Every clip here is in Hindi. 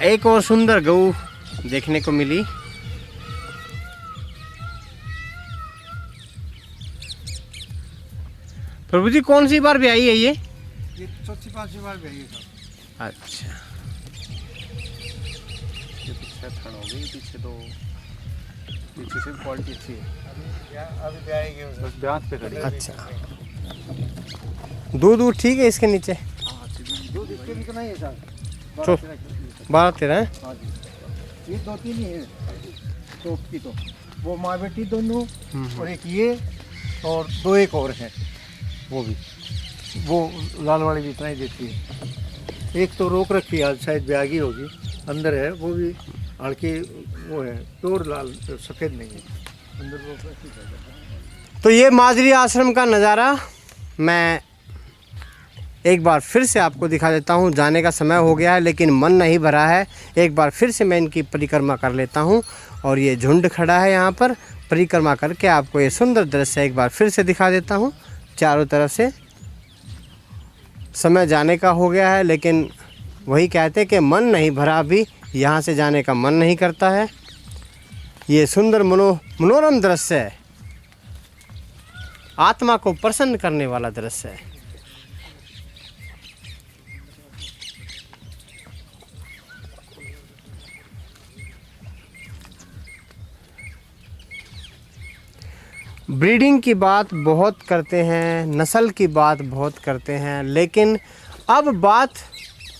एक और सुंदर गऊ देखने को मिली। प्रभु जी कौन सी बार ब्याई है ये? चौथी पांचवी बार ब्याई है। अच्छा, ये पीछे थड़ हो गई, पीछे दो, पीछे से क्वालिटी अच्छी है। अभी ब्याई गई बस ब्याज पे खड़ी। अच्छा, दूध ठीक है इसके नीचे? दूध इसके भी तो नहीं है सर, 12-13 है। हाँ जी, ये 2-3 ही है टॉप की, तो वो माँ बेटी दोनों, और एक ये और 2 एक और हैं, वो भी, वो लाल वाली भी इतना ही देती है। एक तो रोक रखी है, आज शायद ब्यागी होगी, अंदर है वो भी हल्की, वो है प्योर लाल, सफ़ेद नहीं है, अंदर रोक रखी है। तो ये माजरी आश्रम का नज़ारा मैं एक बार फिर से आपको दिखा देता हूँ। जाने का समय हो गया है लेकिन मन नहीं भरा है, एक बार फिर से मैं इनकी परिक्रमा कर लेता हूँ। और ये झुंड खड़ा है यहाँ पर, परिक्रमा करके आपको ये सुंदर दृश्य एक बार फिर से दिखा देता हूँ चारों तरफ से। समय जाने का हो गया है लेकिन वही कहते हैं कि मन नहीं भरा, अभी यहाँ से जाने का मन नहीं करता है। ये सुंदर मनोरम दृश्य है, आत्मा को प्रसन्न करने वाला दृश्य है। ब्रीडिंग की बात बहुत करते हैं, नस्ल की बात बहुत करते हैं, लेकिन अब बात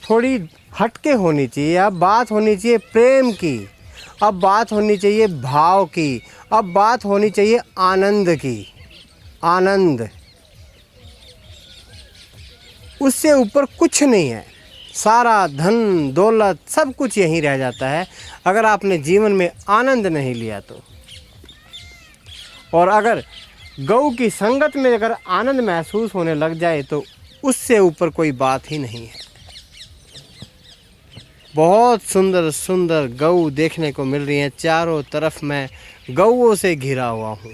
थोड़ी हटके होनी चाहिए। अब बात होनी चाहिए प्रेम की, अब बात होनी चाहिए भाव की, अब बात होनी चाहिए आनंद की। आनंद, उससे ऊपर कुछ नहीं है। सारा धन दौलत सब कुछ यहीं रह जाता है अगर आपने जीवन में आनंद नहीं लिया तो। और अगर गऊ की संगत में अगर आनंद महसूस होने लग जाए तो उससे ऊपर कोई बात ही नहीं है। बहुत सुंदर सुंदर गऊ देखने को मिल रही हैं, चारों तरफ मैं गऊओं से घिरा हुआ हूँ।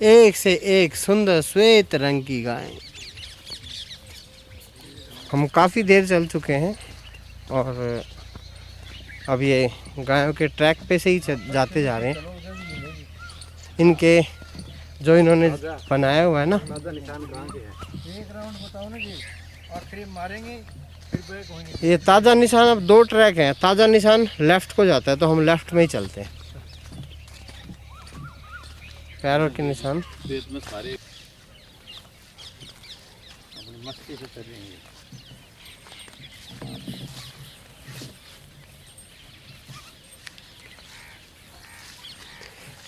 एक से एक सुंदर श्वेत रंग की गाय। हम काफ़ी देर चल चुके हैं और अब ये गायों के ट्रैक पे से ही जाते जा रहे हैं। इनके जो इन्होंने बनाया हुआ है ना, निशान कहाँ के है? एक राउंड बताओ ना जी, आखिरी मारेंगे फिर ब्रेक होंगे। ये ताज़ा निशान, अब 2 ट्रैक हैं, ताज़ा निशान लेफ़्ट को जाता है तो हम लेफ़्ट में ही चलते हैं। पैरों के निशान में सारे मस्ती से कर रहे हैं।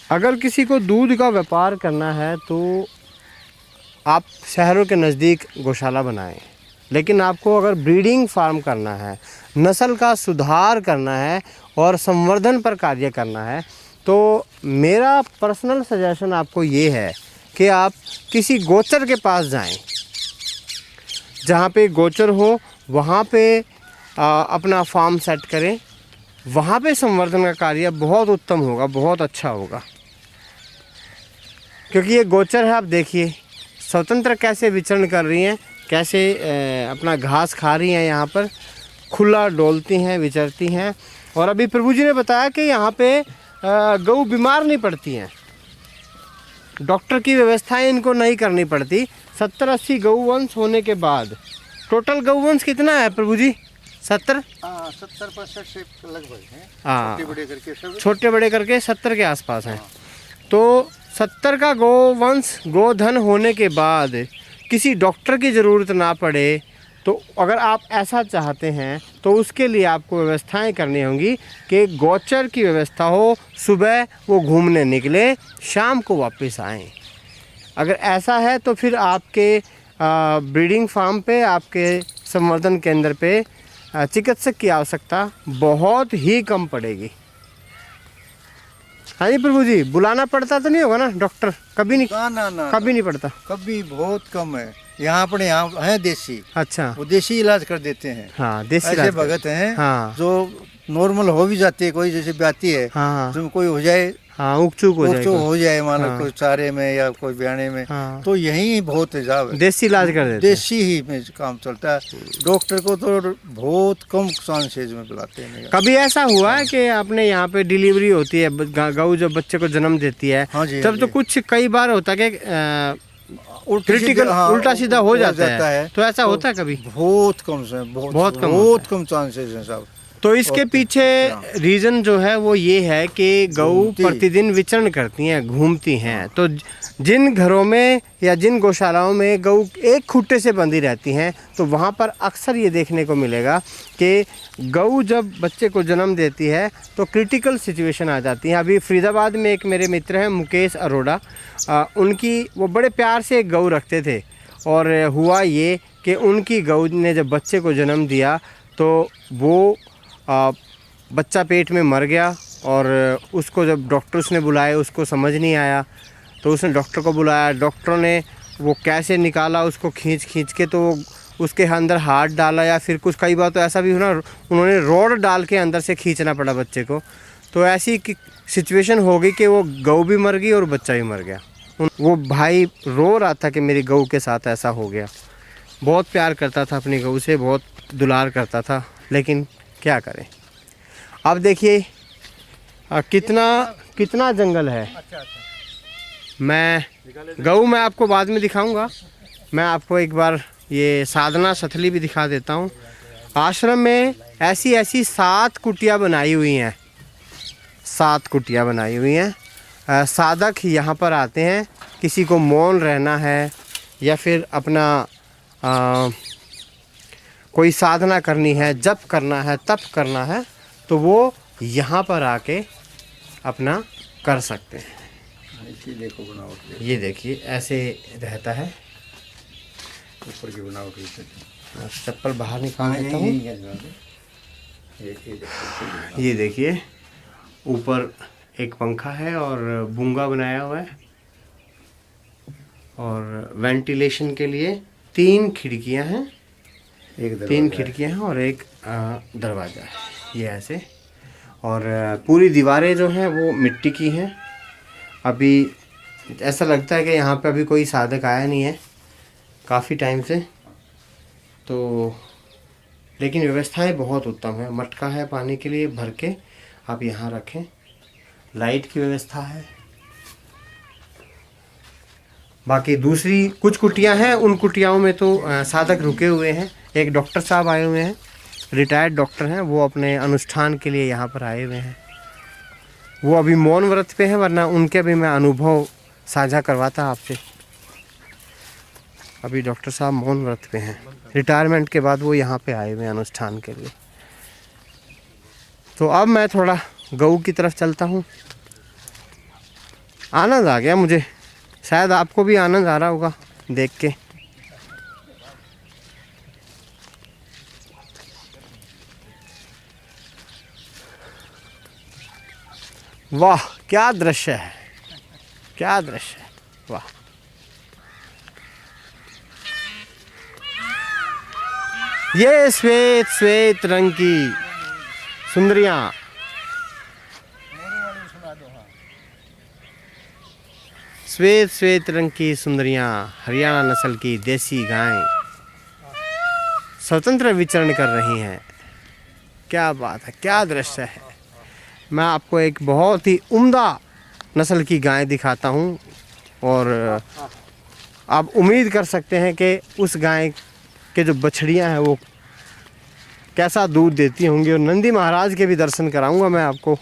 अगर किसी को दूध का व्यापार करना है तो आप शहरों के नज़दीक गौशाला बनाएं, लेकिन आपको अगर ब्रीडिंग फार्म करना है, नस्ल का सुधार करना है और संवर्धन पर कार्य करना है तो मेरा पर्सनल सजेशन आपको ये है कि आप किसी गोचर के पास जाएं। जहाँ पे गोचर हो वहाँ पे अपना फार्म सेट करें, वहाँ पे संवर्धन का कार्य बहुत उत्तम होगा, बहुत अच्छा होगा। क्योंकि ये गोचर है, आप देखिए स्वतंत्र कैसे विचरण कर रही हैं, कैसे अपना घास खा रही हैं, यहाँ पर खुला डोलती हैं, विचरती हैं। और अभी प्रभु जी ने बताया कि यहाँ पे गऊ बीमार नहीं पड़ती हैं, डॉक्टर की व्यवस्थाएं इनको नहीं करनी पड़ती। 70-80 गऊवंश होने के बाद टोटल गऊवंश कितना है प्रभु जी? 70? 70% से लगभग है। हाँ, छोटे बड़े करके सब, छोटे बड़े करके 70 के आसपास हैं। तो 70 का गौवंश गोधन होने के बाद किसी डॉक्टर की ज़रूरत ना पड़े, तो अगर आप ऐसा चाहते हैं तो उसके लिए आपको व्यवस्थाएं करनी होंगी कि गोचर की व्यवस्था हो, सुबह वो घूमने निकले, शाम को वापस आएं। अगर ऐसा है तो फिर आपके ब्रीडिंग फार्म पे, आपके संवर्धन केंद्र पे चिकित्सक की आवश्यकता बहुत ही कम पड़ेगी। हाँ जी प्रभु जी, बुलाना पड़ता तो नहीं होगा ना डॉक्टर? कभी नहीं, ना कभी नहीं पड़ता, कभी बहुत कम है। यहाँ अपने यहाँ है देसी, अच्छा, वो देसी इलाज कर देते हैं। हाँ, देसी ऐसे इलाज भगत हैं हाँ, जो नॉर्मल हो भी जाती है, कोई जैसे ब्याती है, हाँ, जो कोई हो जाए हाँ उग चूक हो तो जाए हो जाए मानो हाँ। कोई चारे में या कोई बयाने में, हाँ। तो यही बहुत हिसाब है। देसी इलाज कर देते हैं। देसी ही में काम चलता है। डॉक्टर को तो बहुत कम चांसेज में बुलाते हैं। कभी ऐसा हुआ है कि आपने यहाँ पे डिलीवरी होती है, गऊ जब बच्चे को जन्म देती है, हाँ जी, तब हाँ तो जी। कुछ कई बार होता है कि क्रिटिकल हाँ, उल्टा सीधा हो जाता है, तो ऐसा तो होता है कभी? बहुत कम से बहुत कम बहुत कम चांसेस हैं साहब। तो इसके और- पीछे रीज़न जो है वो ये है कि गऊ घूमती। प्रतिदिन विचरण करती हैं, घूमती हैं। तो जिन घरों में या जिन गौशालाओं में गऊ एक खूंटे से बंधी रहती हैं, तो वहाँ पर अक्सर ये देखने को मिलेगा कि गऊ जब बच्चे को जन्म देती है तो क्रिटिकल सिचुएशन आ जाती है। अभी फरीदाबाद में एक मेरे मित्र हैं मुकेश अरोड़ा, उनकी वो बड़े प्यार से एक गऊ रखते थे, और हुआ ये कि उनकी गऊ ने जब बच्चे को जन्म दिया तो वो बच्चा पेट में मर गया, और उसको जब डॉक्टर उसने बुलाए उसको समझ नहीं आया, तो उसने डॉक्टर को बुलाया। डॉक्टरों ने वो कैसे निकाला उसको खींच के, तो उसके अंदर हाथ डाला या फिर कुछ, कई बार तो ऐसा भी हुआ उन्होंने रॉड डाल के अंदर से खींचना पड़ा बच्चे को। तो ऐसी सिचुएशन हो गई कि वो गऊ भी मर गई और बच्चा भी मर गया। वो भाई रो रहा था कि मेरी गऊ के साथ ऐसा हो गया। बहुत प्यार करता था अपनी गऊ से, बहुत दुलार करता था, लेकिन क्या करें। अब देखिए कितना जंगल है। मैं गऊ मैं आपको बाद में दिखाऊंगा। मैं आपको एक बार ये साधना सथली भी दिखा देता हूँ। आश्रम में ऐसी 7 कुटियाँ बनाई हुई हैं, 7 कुटियाँ बनाई हुई हैं। साधक यहाँ पर आते हैं, किसी को मौन रहना है या फिर अपना कोई साधना करनी है, जप करना है, तप करना है, तो वो यहाँ पर आके अपना कर सकते हैं। देखो बनावट, ये देखिए ऐसे रहता है। ऊपर की बनावट, चप्पल बाहर निकाल देता हूँ। ये देखिए ऊपर एक पंखा है और बूंगा बनाया हुआ है, और वेंटिलेशन के लिए 3 खिड़कियां हैं, 3 खिड़कियां हैं और एक दरवाज़ा है। ये ऐसे, और पूरी दीवारें जो हैं वो मिट्टी की हैं। अभी ऐसा लगता है कि यहाँ पे अभी कोई साधक आया नहीं है काफ़ी टाइम से, तो लेकिन व्यवस्थाएं बहुत उत्तम है। मटका है पानी के लिए भर के आप यहाँ रखें, लाइट की व्यवस्था है। बाकी दूसरी कुछ कुटियाँ हैं, उन कुटियाओं में तो साधक रुके हुए हैं। एक डॉक्टर साहब आए हुए हैं, रिटायर्ड डॉक्टर हैं, वो अपने अनुष्ठान के लिए यहाँ पर आए हुए हैं। वो अभी मौन व्रत पे हैं, वरना उनके भी मैं अनुभव साझा करवाता आपसे। अभी डॉक्टर साहब मौन व्रत पे हैं, रिटायरमेंट के बाद वो यहाँ पे आए हुए हैं अनुष्ठान के लिए। तो अब मैं थोड़ा गऊ की तरफ चलता हूँ। आनंद आ गया मुझे, शायद आपको भी आनंद आ रहा होगा देख के। वाह क्या दृश्य है, क्या दृश्य है, वाह। ये श्वेत श्वेत रंग की सुंदरियां, श्वेत श्वेत रंग की सुंदरियां, हरियाणा नस्ल की देसी गायें स्वतंत्र विचरण कर रही हैं। क्या बात है, क्या दृश्य है। मैं आपको एक बहुत ही उम्दा नस्ल की गाय दिखाता हूँ, और आप उम्मीद कर सकते हैं कि उस गाय के जो बछड़ियाँ हैं वो कैसा दूध देती होंगी, और नंदी महाराज के भी दर्शन कराऊंगा मैं आपको।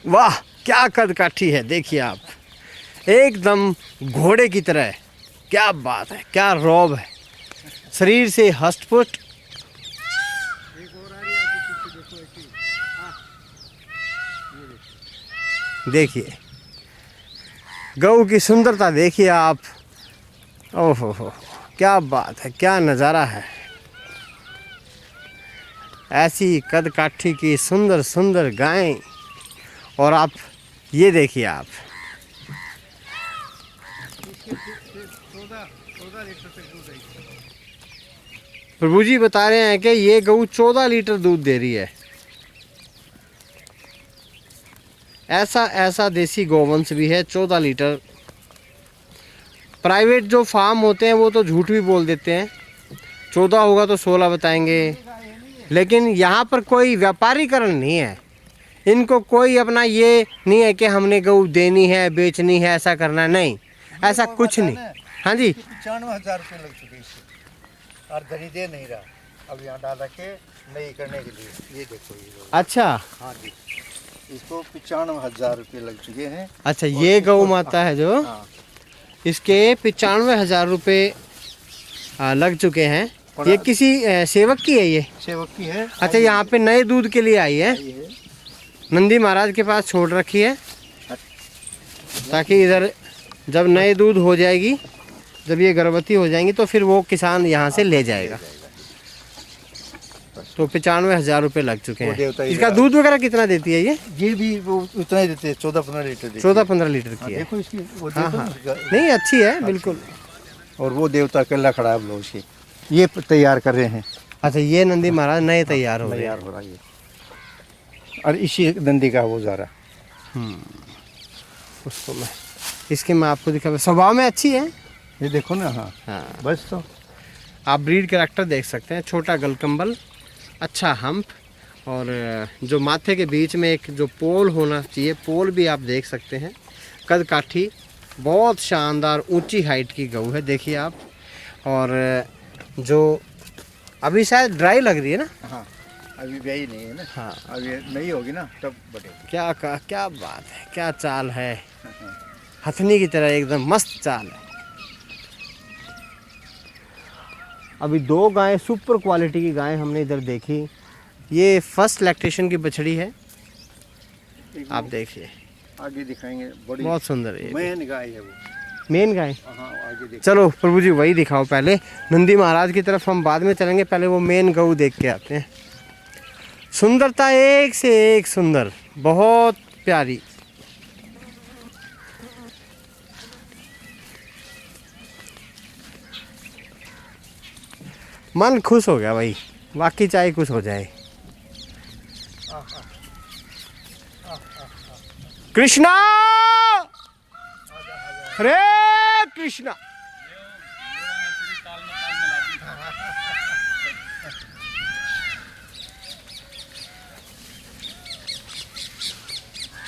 वाह क्या कद काठी है, देखिए आप, एकदम घोड़े की तरह। क्या बात है, क्या रौब है, शरीर से हष्ट-पुष्ट। देखिए गऊ की सुंदरता देखिए आप, ओहो हो, क्या बात है, क्या नज़ारा है। ऐसी कद काठी की सुंदर सुंदर गायें, और आप ये देखिए आप, 14 लीटर तक दूध है। प्रभु जी बता रहे हैं कि ये गऊ 14 लीटर दूध दे रही है। ऐसा देसी गोवंश भी है 14 लीटर। प्राइवेट जो फार्म होते हैं वो तो झूठ भी बोल देते हैं, 14 होगा तो 16 बताएंगे, लेकिन यहाँ पर कोई व्यापारीकरण नहीं है। इनको कोई अपना ये नहीं है कि हमने गऊ देनी है, बेचनी है, ऐसा करना है, नहीं, ऐसा कुछ नहीं। हाँ जी, 95,000 रुपये लग चुके इससे और धनी दे नहीं रहा। अब यहाँ डाल रखे नई करने के लिए, ये देखो ये गऊ। अच्छा हाँ जी, इसको 95,000 रुपये लग चुके हैं। अच्छा, ये गौ माता है जो, हाँ, इसके 95,000 रुपये लग चुके हैं। ये किसी सेवक की है ये? सेवक की है। अच्छा, यहाँ पे नए दूध के लिए आई है, ये है। नंदी महाराज के पास छोड़ रखी है ताकि इधर जब नए दूध हो जाएगी, जब ये गर्भवती हो जाएंगी तो फिर वो किसान यहाँ से ले जाएगा। तो 95,000 रुपये लग चुके वो हैं। देवता ही इसका दूध वगैरह कितना देती है ये? ये भी वो उतना ही देते हैं, 14-15 लीटर देते हैं। 14-15 लीटर की है। देखो इसकी वो हाँ देखो हाँ, ना, नहीं अच्छी है बिल्कुल। और वो देवता अकेला खड़ा है ब्लाउज की, ये तैयार कर रहे हैं। अच्छा, ये नंदी महाराज नए तैयार हो रहे हैं। तैयार हो रहा है ये, और इसी नंदी का वो जा रहा। उसको मैं आपको दिखा, स्वभाव में अच्छी है। ये देखो ना। हाँ हाँ, बस तो आप ब्रीड कैरेक्टर देख सकते हैं, छोटा गलकंबल, अच्छा हम्प, और जो माथे के बीच में एक जो पोल होना चाहिए, पोल भी आप देख सकते हैं। कद काठी बहुत शानदार ऊंची हाइट की गऊ है, देखिए आप। और जो अभी शायद ड्राई लग रही है ना। हाँ, अभी ब्याही नहीं है ना। हाँ, अब ये नहीं होगी ना तब बढ़ेगी। क्या बात है, क्या चाल है, हथनी की तरह एकदम मस्त चाल है। अभी 2 गायें सुपर क्वालिटी की गायें हमने इधर देखी। ये फर्स्ट लैक्टेशन की बछड़ी है, आप देखिए, आगे दिखाएंगे। बड़ी बहुत सुंदर है, मेन गाय है वो। Main guy. हाँ, आगे देख। चलो प्रभु जी वही दिखाओ, पहले नंदी महाराज की तरफ हम बाद में चलेंगे, पहले वो मेन गऊ देख के आते हैं। सुंदरता एक से एक सुंदर, बहुत प्यारी। मन खुश हो गया भाई, बाकी चाहे कुछ हो जाए। कृष्णा, हरे कृष्णा।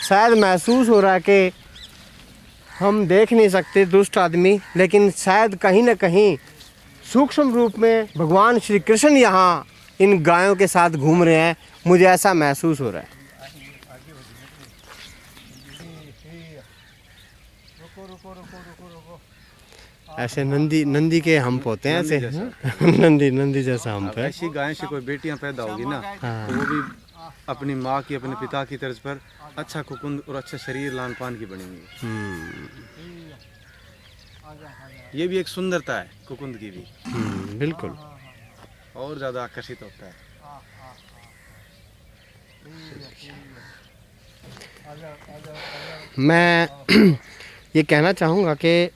शायद महसूस हो रहा है कि हम देख नहीं सकते दुष्ट आदमी, लेकिन शायद कहीं ना कहीं सूक्ष्म रूप में भगवान श्री कृष्ण यहाँ इन गायों के साथ घूम रहे हैं, मुझे ऐसा महसूस हो रहा है। ऐसे नंदी के हम्प होते हैं ऐसे, नंदी जैसा हम्प है। ऐसी गाय से कोई बेटियां पैदा होगी ना, तो वो भी अपनी माँ की, अपने पिता की तर्ज पर अच्छा कुकुंद और अच्छा शरीर लान पान की बनेंगी। ये भी एक सुंदरता है कुकुंद की भी, बिल्कुल। और ज़्यादा आकर्षित होता है। मैं ये कहना चाहूँगा कि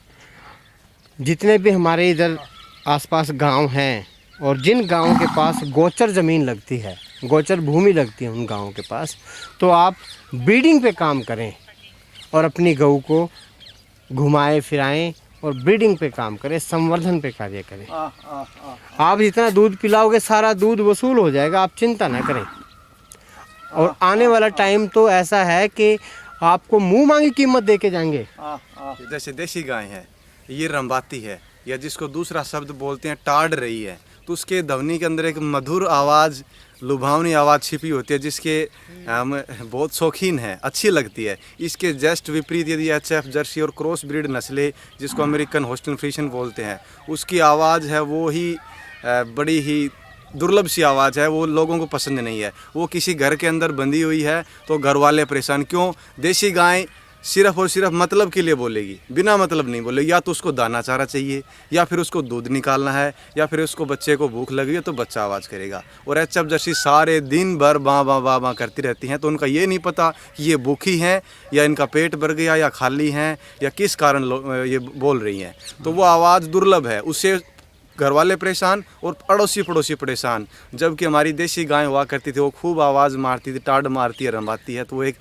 जितने भी हमारे इधर आसपास गांव हैं और जिन गांवों के पास गोचर ज़मीन लगती है, गोचर भूमि लगती है उन गांवों के पास, तो आप ब्रीडिंग पे काम करें और अपनी गऊ को घुमाएं फिराएं और ब्रीडिंग पे काम करें, संवर्धन पे कार्य करें। आप जितना दूध पिलाओगे सारा दूध वसूल हो जाएगा, आप चिंता ना करें। और आने वाला टाइम तो ऐसा है कि आपको मुंह मांगी कीमत दे के जाएंगे। जैसे देसी गाय है, ये रंबाती है, या जिसको दूसरा शब्द बोलते हैं टाड़ रही है, तो उसके ध्वनि के अंदर एक मधुर आवाज़, लुभावनी आवाज़ छिपी होती है, जिसके हम बहुत शौकीन है, अच्छी लगती है। इसके जस्ट विपरीत यदि HF जर्सी और क्रॉस ब्रीड नस्लें, जिसको अमेरिकन होस्टन फ्रीशन बोलते हैं, उसकी आवाज़ है वो ही बड़ी ही दुर्लभ सी आवाज़ है, वो लोगों को पसंद नहीं है। वो किसी घर के अंदर बंधी हुई है तो घर वाले परेशान। क्यों? देसी गाय सिर्फ और सिर्फ मतलब के लिए बोलेगी, बिना मतलब नहीं बोलेगी। या तो उसको दाना चारा चाहिए, या फिर उसको दूध निकालना है, या फिर उसको बच्चे को भूख लगी है तो बच्चा आवाज़ करेगा। और HF जर्सी सारे दिन भर बाँ बाँ बाँ बाँ करती रहती हैं, तो उनका ये नहीं पता कि ये भूखी हैं या इनका पेट भर गया या खाली हैं या किस कारण ये बोल रही हैं। तो वो आवाज़ दुर्लभ है, उससे घर वाले परेशान और अड़ोसी पड़ोसी परेशान। जबकि हमारी देसी गाय हुआ करती थी, वो खूब आवाज़ मारती थी, टाड़ मारती है, रंबाती है, तो वो एक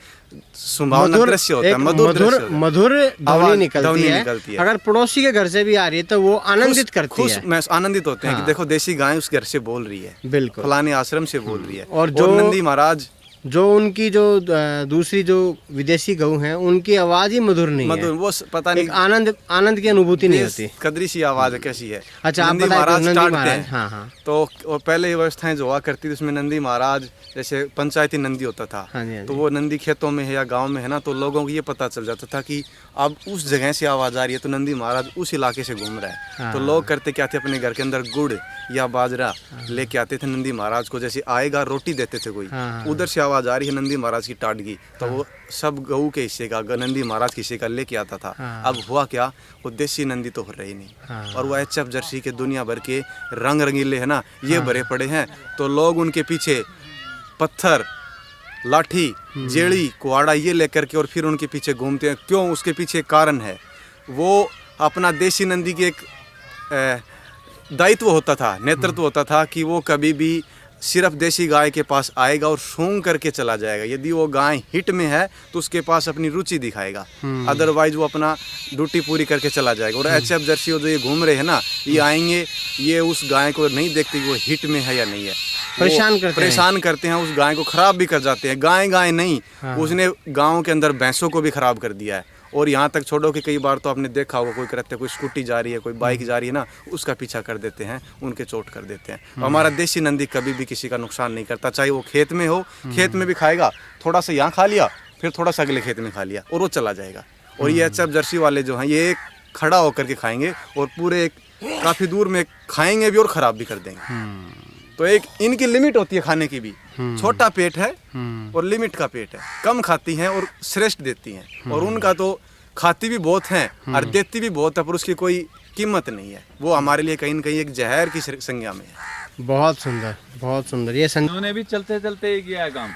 सुहावना दृश्य होता है, मधुर दृश्य होता है। मधुर ध्वनि निकलती है। है। अगर पड़ोसी के घर से भी आ रही है तो वो आनंदित करती है, मैं आनंदित होते हैं हाँ। कि देखो देसी गाय उस घर से बोल रही है, बिल्कुल फलाने आश्रम से बोल रही है। और जो नंदी महाराज जो उनकी जो दूसरी जो विदेशी गऊ हैं उनकी आवाज ही मधुर नहीं मधुर, है, वो पता नहीं एक आनंद की अनुभूति नहीं होती। कदरी सी आवाज है, कैसी है। अच्छा, आप नंदी बताइए, महाराज नंदी टाटते महाराज, हैं। हाँ हाँ तो और पहले ये व्यवस्थाएं जो हुआ करती थी उसमें नंदी महाराज जैसे पंचायती नंदी होता था, हाँ जी, हाँ तो जी। वो नंदी खेतों में है या गांव में है ना, तो लोगों को ये पता चल जाता था कि अब उस जगह से आवाज आ रही है, तो नंदी महाराज उस इलाके से घूम रहा है। हाँ। तो लोग करते क्या थे, अपने घर के अंदर गुड़ या बाजरा लेके आते थे नंदी महाराज को, जैसे आएगा रोटी देते थे कोई, हाँ। उधर से आवाज आ रही है नंदी महाराज की टाटगी, तो वो सब गऊ के हिस्से का, नंदी महाराज के हिस्से का लेके आता था। हाँ। अब हुआ क्या, वो देसी नंदी तो हो रही नहीं, हाँ। और वो एचएफ जर्सी के दुनिया भर के रंग रंगीले है ना, ये भरे पड़े हैं। तो लोग उनके पीछे पत्थर, लाठी, जेड़ी, कुहाड़ा ये लेकर के और फिर उनके पीछे घूमते हैं। क्यों? उसके पीछे एक कारण है, वो अपना देसी नंदी की एक दायित्व होता था, नेतृत्व होता था कि वो कभी भी सिर्फ देसी गाय के पास आएगा और सूंघ करके चला जाएगा। यदि वो गाय हिट में है तो उसके पास अपनी रुचि दिखाएगा, अदरवाइज वो अपना ड्यूटी पूरी करके चला जाएगा। और एचएफ जर्सी जो ये घूम रहे हैं ना, ये आएंगे, ये उस गाय को नहीं देखते कि वो हिट में है या नहीं है, परेशान करते हैं, उस गाय को खराब भी कर जाते हैं। गाय नहीं, उसने गाँव के अंदर भैंसों को भी खराब कर दिया है। और यहाँ तक छोड़ो कि कई बार तो आपने देखा होगा, कोई करते, कोई स्कूटी जा रही है, कोई बाइक जा रही है ना, उसका पीछा कर देते हैं, उनके चोट कर देते हैं। हमारा देसी नंदी कभी भी किसी का नुकसान नहीं करता, चाहे वो खेत में हो, खेत में भी खाएगा, थोड़ा सा यहाँ खा लिया, फिर थोड़ा सा अगले खेत में खा लिया और वो चला जाएगा। और ये एचएफ जर्सी वाले जो हैं, ये खड़ा होकर के खाएंगे और पूरे काफ़ी दूर में खाएंगे भी और ख़राब भी कर देंगे। तो एक इनकी लिमिट होती है खाने की भी, छोटा पेट है और लिमिट का पेट है, कम खाती हैं और श्रेष्ठ देती हैं। और उनका तो खाती भी बहुत हैं और देती भी बहुत है, पर उसकी कोई कीमत नहीं है। वो हमारे लिए कहीं न कहीं एक जहर की संज्ञा में है। बहुत सुंदर, बहुत सुंदर। ये उन्होंने भी चलते चलते ही किया है काम,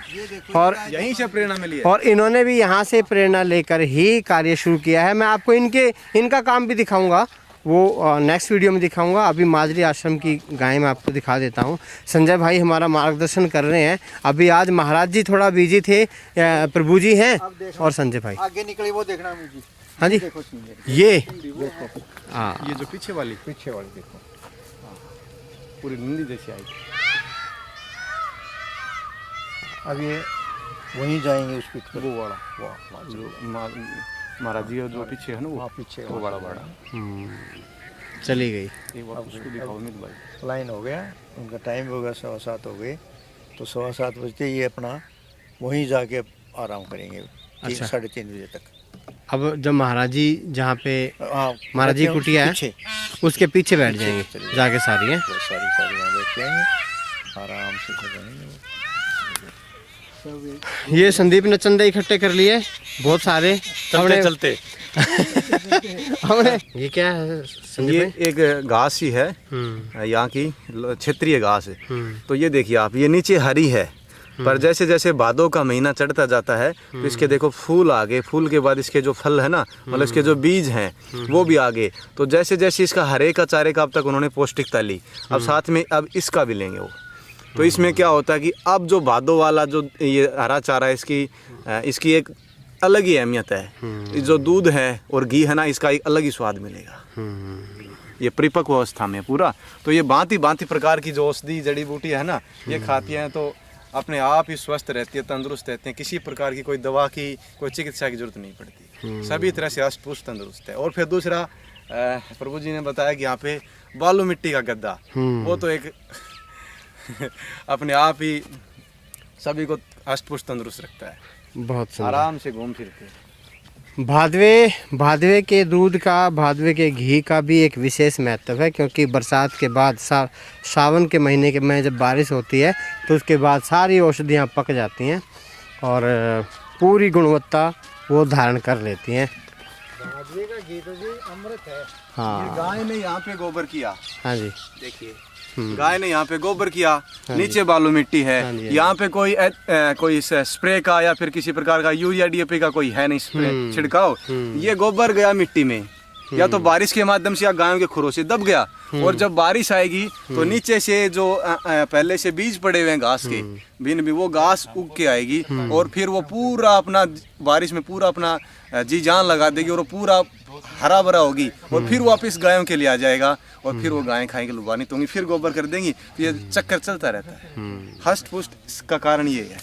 और यहीं से प्रेरणा मिली है। और इन्होंने भी यहाँ से प्रेरणा लेकर ही कार्य शुरू किया है। मैं आपको इनका काम भी दिखाऊंगा, वो नेक्स्ट वीडियो में दिखाऊंगा। अभी माजरी आश्रम की गाय मैं आपको दिखा देता हूँ। संजय भाई हमारा मार्गदर्शन कर रहे हैं। अभी आज महाराज जी थोड़ा बिजी थे, प्रभु जी हैं और संजय भाई आगे निकली वो देखना मुझे। हाँ जी, देखो सुनिए, ये देखो हाँ, ये जो पीछे वाली देखो पूरी नंदी जैसी आई। अब ये वहीं जाएंगे उस पिक पर, वो बड़ा जो महाराज जी जो पीछे है ना, वो पीछे वो बड़ा चली गई। एक बार उसको दिखाओ अमित भाई। लाइन हो गया, उनका टाइम हो गया 7:15 हो गए, तो 7:15 बजते ये अपना वहीं जाके आराम करेंगे, अच्छा। 3-3:30 बजे तक। अब जब महाराज जी जहाँ पे हाँ, महाराज जी कुटिया है पीछे उसके पीछे बैठ जाएंगे जाके सारी हैं। वो सारी वहाँ बैठ जाएंगे, आराम से करेंगे। ये संदीप ने चंदे इकट्ठे कर लिए बहुत सारे, चलते हमने ये क्या है संदीप ये भाई? एक घास ही है, यहाँ की क्षेत्रीय घास है। तो ये देखिए आप, ये नीचे हरी है, पर जैसे जैसे भादों का महीना चढ़ता जाता है तो इसके देखो फूल आगे, फूल के बाद इसके जो फल है ना, मतलब इसके जो बीज हैं वो भी आगे। तो जैसे जैसे इसका हरे का चारे का अब तक उन्होंने पौष्टिकता ली, अब साथ में अब इसका भी लेंगे वो। तो इसमें क्या होता है कि अब जो भादों वाला जो ये हरा चारा है, इसकी एक अलग ही अहमियत है। जो दूध है और घी है ना, इसका एक अलग ही स्वाद मिलेगा। ये परिपक्व अवस्था में पूरा। तो ये भांति प्रकार की जो औषधि जड़ी बूटी है ना, ये खाती हैं तो अपने आप ही स्वस्थ रहती है, तंदुरुस्त रहते हैं। किसी प्रकार की कोई दवा की, कोई चिकित्सा की जरूरत नहीं पड़ती, सभी तरह से अष्ट पुष्ट तंदुरुस्त है। और फिर दूसरा, प्रभु जी ने बताया कि यहाँ पे बालू मिट्टी का गद्दा, वो तो एक अपने आप ही सभी को अष्ट पुष्ट तंदुरुस्त रखता है। बहुत सुंदर। आराम से घूम फिर के भादवे के दूध का, भादवे के घी का भी एक विशेष महत्व है, क्योंकि बरसात के बाद सावन के महीने के में जब बारिश होती है तो उसके बाद सारी औषधियाँ पक जाती हैं और पूरी गुणवत्ता वो धारण कर लेती हैं। भादवे का घी तो जी अमृत है। हाँ गाय ने यहाँ पे गोबर किया, हाँ जी, देखिए गाय ने यहाँ पे गोबर किया, नीचे बालू मिट्टी है, यहाँ पे कोई स्प्रे का या फिर किसी प्रकार का यूरिया डीएपी का कोई है नहीं स्प्रे छिड़काव। ये गोबर गया मिट्टी में, या तो बारिश के माध्यम से या गायों के खुरों से दब गया, और जब बारिश आएगी तो नीचे से जो पहले से बीज पड़े हुए हैं घास के भिन्न भी, वो घास उग के आएगी और फिर वो पूरा अपना बारिश में पूरा अपना जी जान लगा देगी और वो पूरा हरा भरा होगी, और फिर वापस गायों के लिए आ जाएगा, और फिर वो गायें खाएंगी, लुबानित होंगी, फिर गोबर कर देंगी, तो ये चक्कर चलता रहता है। हष्ट पुष्ट इसका कारण ये है।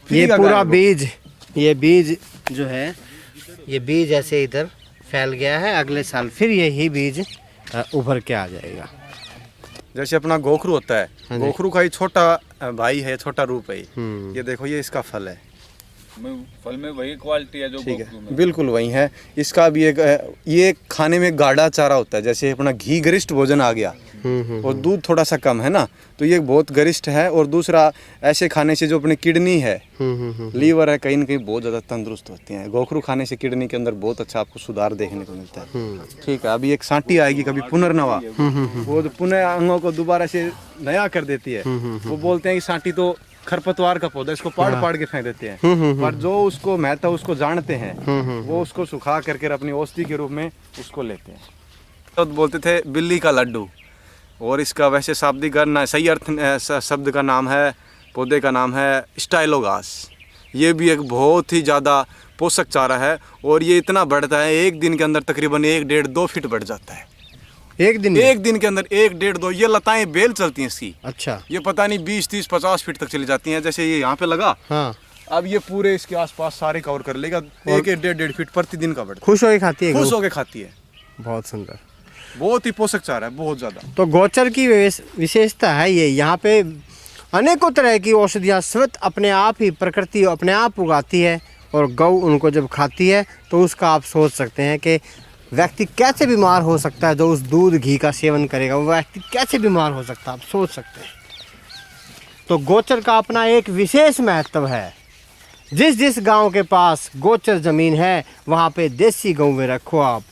ये फिर पूरा गायों को- बीज, ये बीज जो है, ये बीज ऐसे इधर फैल गया है, अगले साल फिर यही बीज उभर के आ जाएगा। जैसे अपना गोखरू होता है, हाँ जी। गोखरू का ही छोटा भाई है, छोटा रूप है ये। हम्म। ये देखो, ये इसका फल है, फल में वही क्वालिटी है जो ठीक गोखरू है, में। बिल्कुल वही है। इसका भी एक ये खाने में गाढ़ा चारा होता है, जैसे अपना घी गरिष्ठ भोजन आ गया और दूध थोड़ा सा कम है ना, तो ये बहुत गरिष्ठ है। और दूसरा, ऐसे खाने से जो अपनी किडनी है, लीवर है, कहीं ना कहीं बहुत ज़्यादा तंदुरुस्त होते हैं। गोखरू खाने से किडनी के अंदर बहुत अच्छा आपको सुधार देखने को मिलता है। ठीक है, अभी एक सांटी आएगी कभी पुनर्नवा, वो जो पुनः अंगों को दोबारा से नया कर देती है। वो बोलते हैं कि सांटी तो खरपतवार का पौधा, इसको पाड़ पाड़ के फेंक देते हैं, पर जो उसको महत्व उसको जानते हैं वो उसको सुखा करके अपनी औषधि के रूप में उसको लेते हैं। तो बोलते थे बिल्ली का लड्डू, और इसका वैसे शाब्दिक अर्थ, सही अर्थ शब्द का नाम है, पौधे का नाम है स्टाइलोगास। ये भी एक बहुत ही ज़्यादा पोषक चारा है, और ये इतना बढ़ता है, एक दिन के अंदर तकरीबन 1, 1.5, 2 फीट बढ़ जाता है। एक दिन में? एक दिन के अंदर 1, 1.5, 2 ये लताएं बेल चलती हैं इसकी। अच्छा। ये पता नहीं 20, 30, 50 फीट तक चली जाती हैं। जैसे ये यहाँ पे लगा, हाँ। अब ये पूरे इसके आसपास सारे कवर कर लेगा। 1, 1.5 फीट प्रतिदिन का बढ़ता खुश होके खाती है है, खुश गौ? होके खाती है। बहुत सुंदर। बहुत ही पोषक चारा है, बहुत ज़्यादा। तो गोचर की विशेषता है ये, यहाँ पे अनेकों तरह की औषधियाँ स्वतः अपने आप ही प्रकृति अपने आप उगाती है, और गौ उनको जब खाती है तो उसका आप सोच सकते हैं कि व्यक्ति कैसे बीमार हो सकता है। जो उस दूध घी का सेवन करेगा वो व्यक्ति कैसे बीमार हो सकता है, आप सोच सकते हैं। तो गोचर का अपना एक विशेष महत्व है। जिस जिस गांव के पास गोचर ज़मीन है वहाँ पे देसी गौवें रखो आप,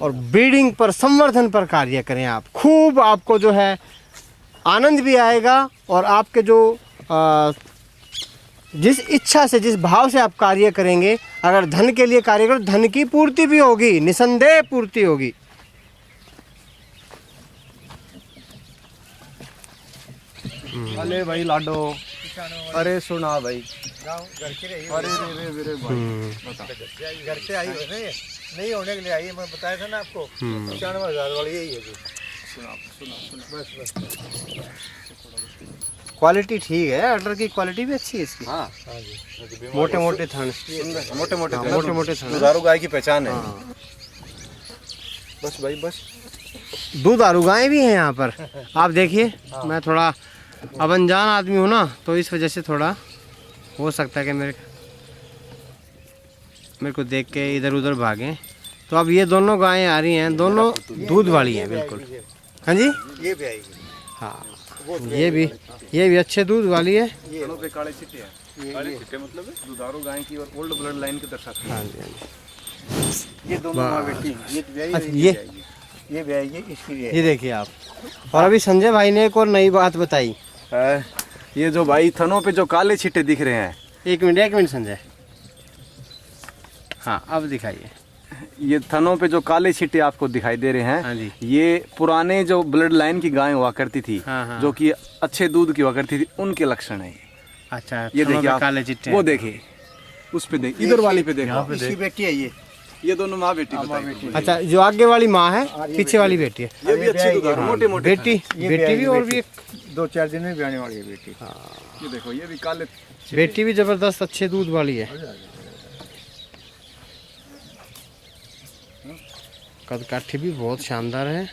और ब्रीडिंग पर, संवर्धन पर कार्य करें आप। खूब आपको जो है आनंद भी आएगा, और आपके जो जिस इच्छा से, जिस भाव से आप कार्य करेंगे, अगर धन के लिए कार्य करो, धन की पूर्ति भी होगी, निसंदेह पूर्ति होगी। अरे भाई लाडो, अरे सुना भाई, घर की रही, अरे रे रे भाई, घर से आई हो नहीं होने के लिए आई है। मैं बताया था ना आपको, 95,000 वाली यही है जी। बस क्वालिटी ठीक है, अडर की क्वालिटी भी अच्छी है इसकी। हाँ, मोटे मोटे थन, मोटे मोटे हाँ, मोटे मोटे थन। दुधारू गाय की पहचान है। हाँ। बस भाई बस। दूधारू गायें भी हैं यहाँ पर, आप देखिए। मैं थोड़ा अब अनजान आदमी हूँ ना, तो इस वजह से थोड़ा हो सकता है कि मेरे को देख के इधर उधर भागें। तो अब ये दोनों गायें आ रही हैं, दोनों दूध वाली हैं बिल्कुल। हाँ जी, ये भी आएगी। हाँ, ये भी अच्छे दूध वाली है। दोनों पे काले चिट्टे हैं। काले चिट्टे मतलब है दुधारू गाय की और ओल्ड ब्लड लाइन की दर्शाती है। हाँ जी, हाँ जी। ये दोनों माँ बेटी, ये भी आई, अच्छा, ये भी आएगी, इसकी भी है। ये देखिए आप। और अभी संजय भाई ने एक और नई बात बताई। ये जो भाई थनों पे जो काले छिट्टे दिख रहे हैं, एक मिनट संजय, हाँ अब दिखाइए। ये थनों पे जो काले छिट्टे आपको दिखाई दे रहे हाँ हैं, जी। ये पुराने जो ब्लड लाइन की गाय हुआ करती थी, हाँ, हाँ। जो कि अच्छे दूध की हुआ करती थी, उनके लक्षण है। अच्छा, ये थनों देखिए पे आप, काले चिट्टे वो हैं। देखिए, उस पे देख, इधर वाली पे देखो, इसकी बेटी है ये दोनों माँ बेटी बताइए। अच्छा, जो आगे वाली माँ है, पीछे वाली बेटी है। ये भी अच्छी दुधारू, मोटे मोटे बेटी भी, और भी एक 2-4 दिन में भी आने वाली है बेटी। ये देखो, ये भी काले बेटी भी जबरदस्त अच्छे दूध वाली है। कद काठी भी बहुत शानदार है।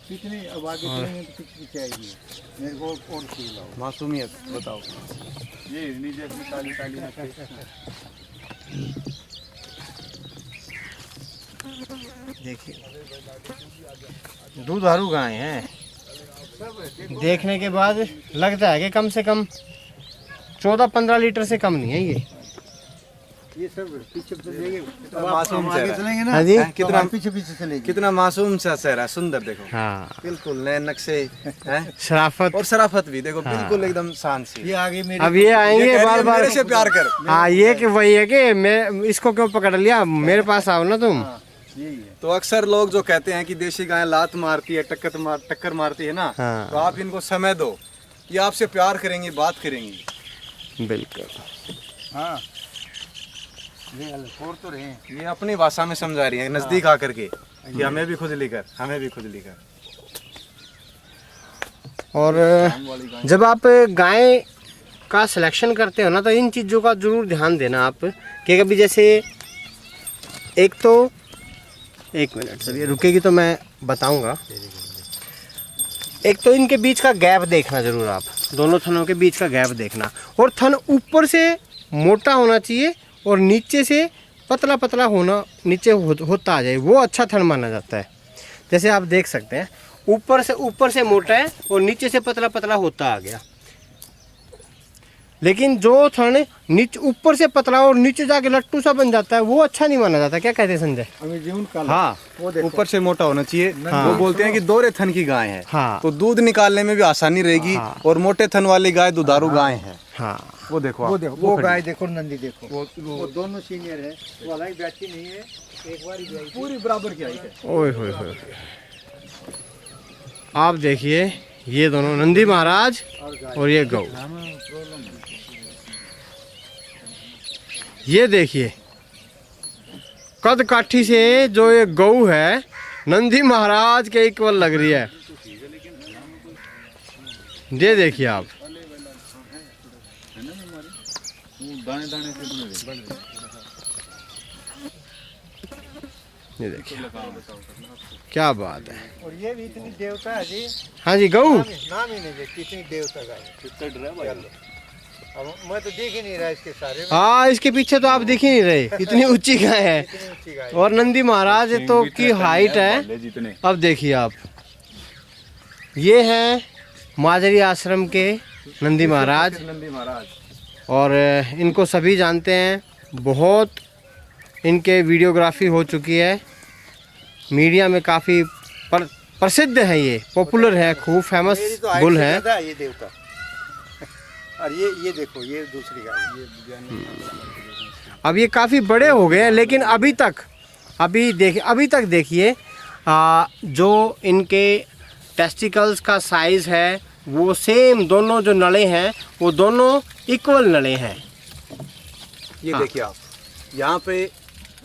कितनी अब आगे चलेंगे तो कितनी आएगी? मेरे को और खिलाओ। मासूमियत बताओ। ये नीचे अपनी काली काली देखिए, दूधारू गाय हैं। देखने के बाद लगता है कि कम से कम 14-15 लीटर से कम नहीं है ये। ये सब पीछे चलेंगे, मासूम आगे चेहरा। चलेंगे ना, हाँ जी। कितना पीछे पीछे चलेंगे। कितना मासूम सा चेहरा, सुंदर देखो, हाँ, बिल्कुल नए नक्शे हैं, शराफत। और शराफत भी देखो, बिल्कुल एकदम शांत सी। ये आगे मेरे अब ये आएंगे बार बार। मेरे से प्यार कर। हाँ, ये कि वही है कि मैं इसको क्यों पकड़ लिया, मेरे पास आओ ना तुम। यही है। तो अक्सर लोग जो कहते हैं कि देशी गाय लात मारती है, टक्कर मारती है ना, हाँ। तो आप इनको समय दो, ये आपसे प्यार करेंगी, बात करेंगी। बिल्कुल। हाँ, ये छोड़ तो रहे हैं। ये अपनी भाषा में समझा रही है, नजदीक आकर के, कि हमें भी खुजली कर, हमें भी खुजली कर। और जब आप गाय का सिलेक्शन करते हो ना, तो इन चीज़ों का ज़रूर ध्यान देना आप, कि कभी जैसे एक तो, एक मिनट सर, ये रुकेगी तो मैं बताऊंगा। एक तो इनके बीच का गैप देखना ज़रूर आप, दोनों थनों के बीच का गैप देखना, और थन ऊपर से मोटा होना चाहिए और नीचे से पतला पतला होना, नीचे होता आ जाए, वो अच्छा थन माना जाता है। जैसे आप देख सकते हैं, ऊपर से मोटा है और नीचे से पतला पतला होता आ गया। लेकिन जो थन नीचे ऊपर से पतला और नीचे जाके लट्टू सा बन जाता है, वो अच्छा नहीं माना जाता। क्या कहते हैं संजय? अमेजोन का हाँ, वो देखो। ऊपर से मोटा होना चाहिए। हाँ। वो बोलते हैं कि दोहरे थन की गाय है, हाँ। तो दूध निकालने में भी आसानी रहेगी, हाँ। और मोटे थन वाली गाय दुधारू गाय है। हाँ, वो देखो वो आप, देखो, वो गाय देखो, नंदी देखो, वो दोनों सीनियर है। वो अलग बैठी नहीं है, एक बार ही ब्याई थी। पूरी बराबर की आई है। ओए होए होए। आप देखिए, ये दोनों नंदी महाराज और ये गौ, ये देखिए कद काठी से जो ये गौ है, नंदी महाराज के इक्वल लग रही है। ये देखिए आप, दाने दाने से बने। ये देखिए क्या बात है। और ये भी इतनी देवता है जी, हाँ जी, गौ। नाम ही नहीं देखती, इतनी देवता गाय। अब मैं तो देख ही नहीं रहा इसके सारे में। हाँ, इसके पीछे तो आप दिख ही नहीं रहे, इतनी ऊंची गाय है। इतनी ऊंची गाय। और नंदी महाराज तो की हाइट है, जितने अब देखिए आप, ये हैं माजरी आश्रम के नंदी महाराज, नंदी महाराज। और इनको सभी जानते हैं, बहुत इनके वीडियोग्राफी हो चुकी है, मीडिया में काफ़ी प्रसिद्ध है, ये पॉपुलर है, खूब फेमस मेरी तो हाइट बुल से है। ज्यादा है ये देवता। और ये देखो, ये दूसरी गाय। अब ये काफ़ी बड़े हो गए हैं, लेकिन अभी तक देखिए, जो इनके टेस्टिकल्स का साइज़ है वो सेम, दोनों जो नड़े हैं वो दोनों इक्वल नड़े हैं। ये हाँ। देखिए आप, यहाँ पे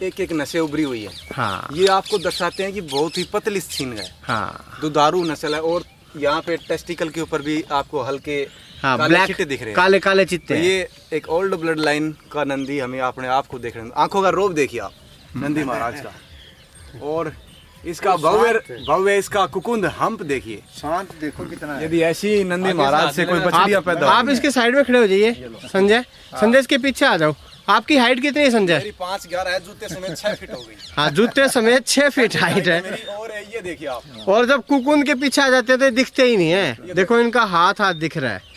एक एक नसें उभरी हुई है। हाँ ये आपको दर्शाते हैं कि बहुत ही पतली छीन है, हाँ दुधारू नस्ल है। और यहाँ पे टेस्टिकल के ऊपर भी आपको हल्के हाँ, काले ब्लैक चिट्टे दिख रहे हैं। काले काले तो चित्ते हैं। ये एक ओल्ड ब्लड लाइन का नंदी हमें अपने आप को देख रहे हैं। आंखों का रोब देखिए आप नंदी महाराज का, और इसका भव्य इसका कुकुंद हम्प देखिए। शांत देखो कितना है। यदि ऐसी नंदी महाराज से कोई बछड़ियां पैदा आप होंगी। इसके साइड में खड़े हो जाइए संजय। संजय इसके पीछे आ जाओ। आपकी हाइट कितनी है संजय? मेरी 5'11" है, जूते समेत 6 फीट हो गई। हाँ, जूते समेत 6 फीट हाइट है। मेरी और ये देखिए आप, और जब कुकुंद के पीछे आ जाते हैं तो दिखते ही नहीं है। देखो इनका हाथ दिख रहा है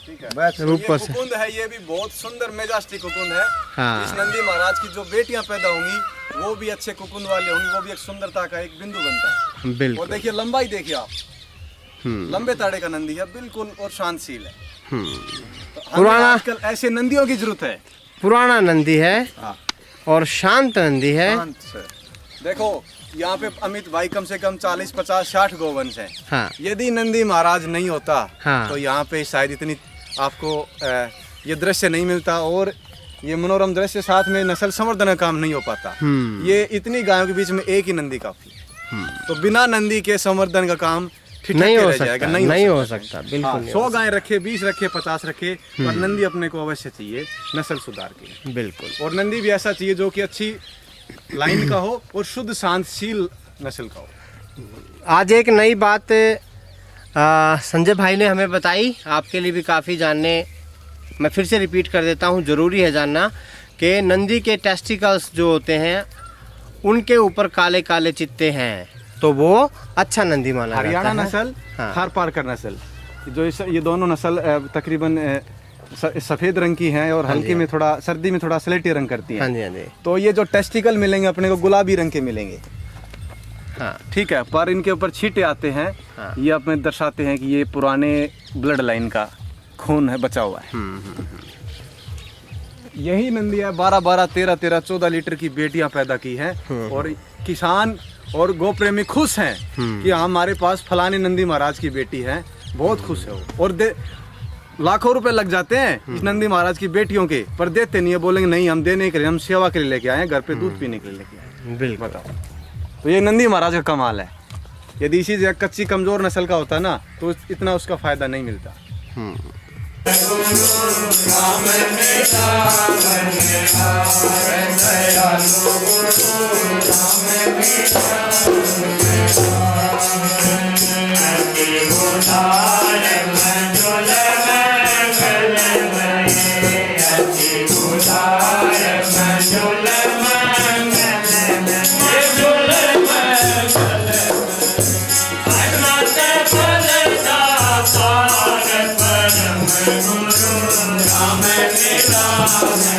ठीक है। बस ऊपर ये से। कुकुंद है, ये भी बहुत सुंदर मेजास्टिक कुकुंद है। हाँ। इस नंदी महाराज की जो बेटियां पैदा होंगी वो भी अच्छे कुकुंद वाली होंगी, वो भी एक सुंदरता का एक बिंदु बनता है। और बिल्कुल। देखिए लंबाई देखिए आप, हम्म, लंबे ताड़े का नंदी है बिल्कुल, और शांतशील है। हम्म। तो हमें पुराना- आजकल ऐसे नंदियों की जरूरत है। पुराना नंदी है हाँ। और शांत नंदी है। शांत से। देखो यहाँ पे अमित भाई कम से कम 40, 50, 60 गोवंश है। हाँ यदि नंदी महाराज नहीं होता हाँ। तो यहाँ पे शायद इतनी आपको ये दृश्य नहीं मिलता, और ये मनोरम दृश्य साथ में नस्ल संवर्धन का काम नहीं हो पाता। ये इतनी गायों के बीच में एक ही नंदी काफी है। तो बिना नंदी के संवर्धन का काम ठिठक नहीं के हो रह सकता, जाएगा, नहीं हो सकता, बिल्कुल हाँ, नहीं 100 हो गायें रखे, 20 रखे, 50 रखे, पर नंदी अपने को अवश्य चाहिए नस्ल सुधार के लिए। सकता। बिल्कुल। और नंदी भी ऐसा चाहिए जो कि अच्छी लाइन का हो और शुद्ध शांतशील नस्ल का हो। आज एक नई बात संजय भाई ने हमें बताई, आपके लिए भी काफ़ी जानने, मैं फिर से रिपीट कर देता हूँ, ज़रूरी है जानना कि नंदी के टेस्टिकल्स जो होते हैं उनके ऊपर काले काले चित्ते हैं, तो वो अच्छा नंदी माना जाता है। हरियाणा नस्ल, हाँ। थार पारकर नस्ल, जो ये दोनों नस्ल तकरीबन सफ़ेद रंग की हैं और हल्के में थोड़ा सर्दी में थोड़ा स्लेटी रंग करती हाँ हैं। जी, हाँ जी। तो ये जो टेस्टिकल मिलेंगे अपने को गुलाबी रंग के मिलेंगे। हाँ ठीक है, पर इनके ऊपर छींटे आते हैं। हाँ। ये अपने दर्शाते हैं कि ये पुराने ब्लड लाइन का खून है, बचा हुआ है। यही नंदी है 12-12, 13-13, 14 लीटर की बेटियां पैदा की हैं और किसान और गौ प्रेमी खुश हैं कि हमारे पास फलाने नंदी महाराज की बेटी है। बहुत खुश है वो। और लाखों रुपए लग जाते हैं इस नंदी महाराज की बेटियों के, पर देते नहीं है। बोलेंगे नहीं, हम देने के लिए, हम सेवा के लिए लेके आए हैं, घर पे दूध पीने के लिए लेके आए हैं। बिल्कुल। बताओ, तो ये नंदी महाराज का कमाल है। यदि इसी जगह कच्ची कमजोर नस्ल का होता ना तो इतना उसका फायदा नहीं मिलता। Amen.